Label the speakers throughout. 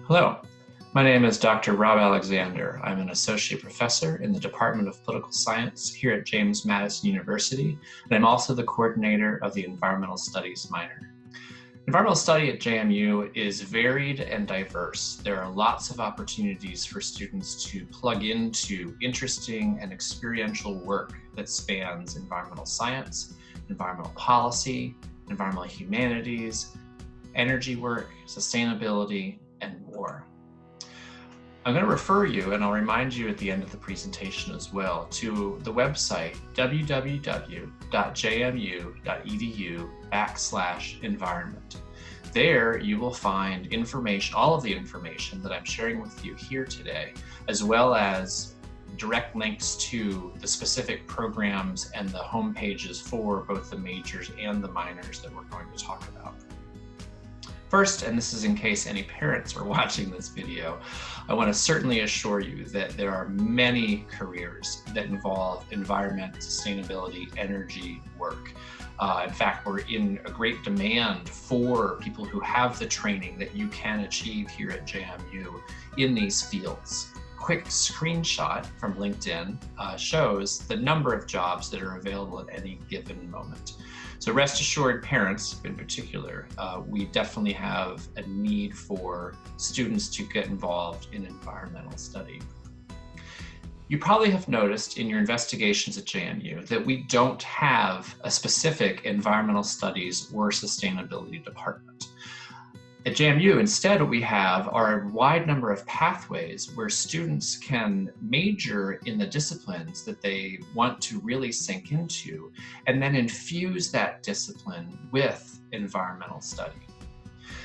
Speaker 1: Hello, my name is Dr. Rob Alexander. I'm an associate professor in the Department of Political Science here at James Madison University, and I'm also the coordinator of the Environmental Studies minor. Environmental study at JMU is varied and diverse. There are lots of opportunities for students to plug into interesting and experiential work that spans environmental science, environmental policy, environmental humanities, energy work, sustainability, and more. I'm going to refer you, and I'll remind you at the end of the presentation as well, to the website www.jmu.edu/environment. There you will find information, all of the information that I'm sharing with you here today, as well as direct links to the specific programs and the home pages for both the majors and the minors that we're going to talk about. First, and this is in case any parents are watching this video, I want to certainly assure you that there are many careers that involve environment, sustainability, energy work. In fact, we're in a great demand for people who have the training that you can achieve here at JMU in these fields. Quick screenshot from LinkedIn shows the number of jobs that are available at any given moment. So rest assured, parents in particular, we definitely have a need for students to get involved in environmental study. You probably have noticed in your investigations at JMU that we don't have a specific environmental studies or sustainability department. At JMU, instead, what we have are a wide number of pathways where students can major in the disciplines that they want to really sink into, and then infuse that discipline with environmental study.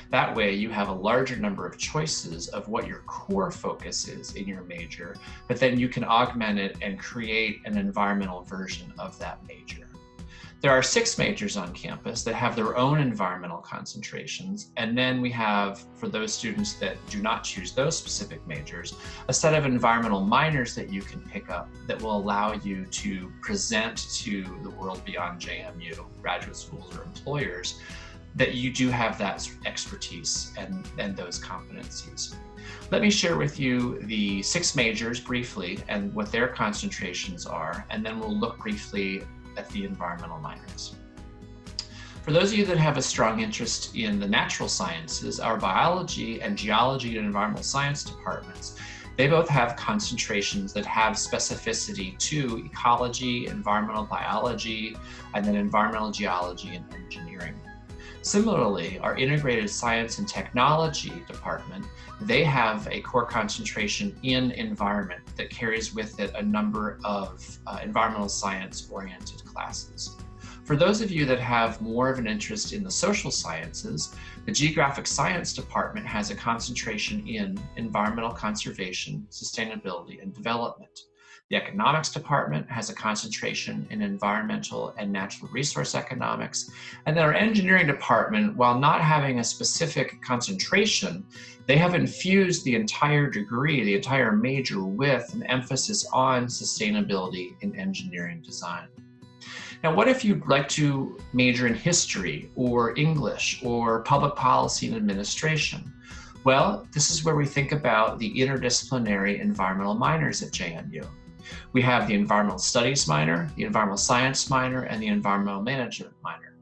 Speaker 1: That way, you have a larger number of choices of what your core focus is in your major, but then you can augment it and create an environmental version of that major. There are 6 majors on campus that have their own environmental concentrations, and then we have, for those students that do not choose those specific majors, a set of environmental minors that you can pick up that will allow you to present to the world beyond JMU, graduate schools or employers, that you do have that expertise and those competencies. Let me share with you the 6 majors briefly and what their concentrations are, and then we'll look briefly at the environmental minors. For those of you that have a strong interest in the natural sciences, our biology and geology and environmental science departments, they both have concentrations that have specificity to ecology, environmental biology, and then environmental geology and engineering. Similarly, our integrated science and technology department, they have a core concentration in environment that carries with it a number of environmental science-oriented classes. For those of you that have more of an interest in the social sciences, the geographic science department has a concentration in environmental conservation, sustainability, and development. The economics department has a concentration in environmental and natural resource economics. And then our engineering department, while not having a specific concentration, they have infused the entire degree, the entire major, with an emphasis on sustainability in engineering design. Now, what if you'd like to major in history or English or public policy and administration? Well, this is where we think about the interdisciplinary environmental minors at JMU. We have the environmental studies minor, the environmental science minor, and the environmental management minor.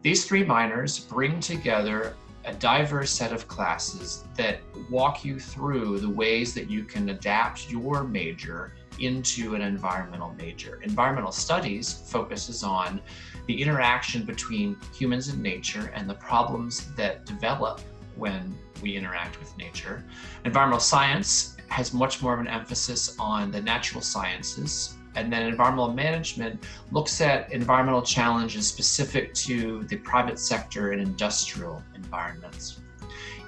Speaker 1: These 3 minors bring together a diverse set of classes that walk you through the ways that you can adapt your major into an environmental major. Environmental studies focuses on the interaction between humans and nature and the problems that develop when we interact with nature. Environmental science has much more of an emphasis on the natural sciences, and then environmental management looks at environmental challenges specific to the private sector and industrial environments.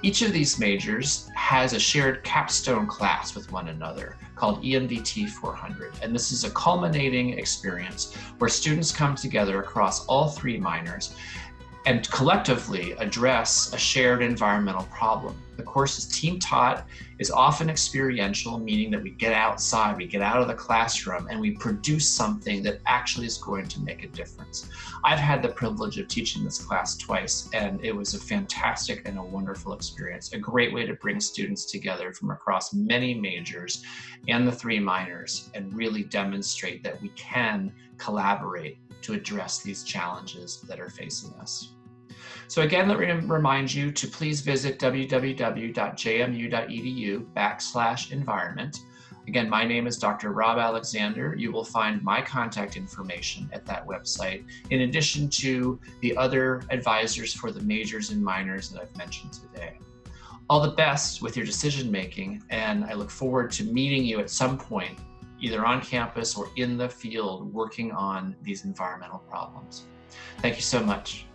Speaker 1: Each of these majors has a shared capstone class with one another called ENVT 400, and this is a culminating experience where students come together across all 3 minors and collectively address a shared environmental problem. The course is team taught, is often experiential, meaning that we get outside, we get out of the classroom, and we produce something that actually is going to make a difference. I've had the privilege of teaching this class twice, and it was a fantastic and a wonderful experience, a great way to bring students together from across many majors and the 3 minors and really demonstrate that we can collaborate to address these challenges that are facing us. So again, let me remind you to please visit www.jmu.edu/environment. Again, my name is Dr. Rob Alexander. You will find my contact information at that website, in addition to the other advisors for the majors and minors that I've mentioned today. All the best with your decision making, and I look forward to meeting you at some point, either on campus or in the field, working on these environmental problems. Thank you so much.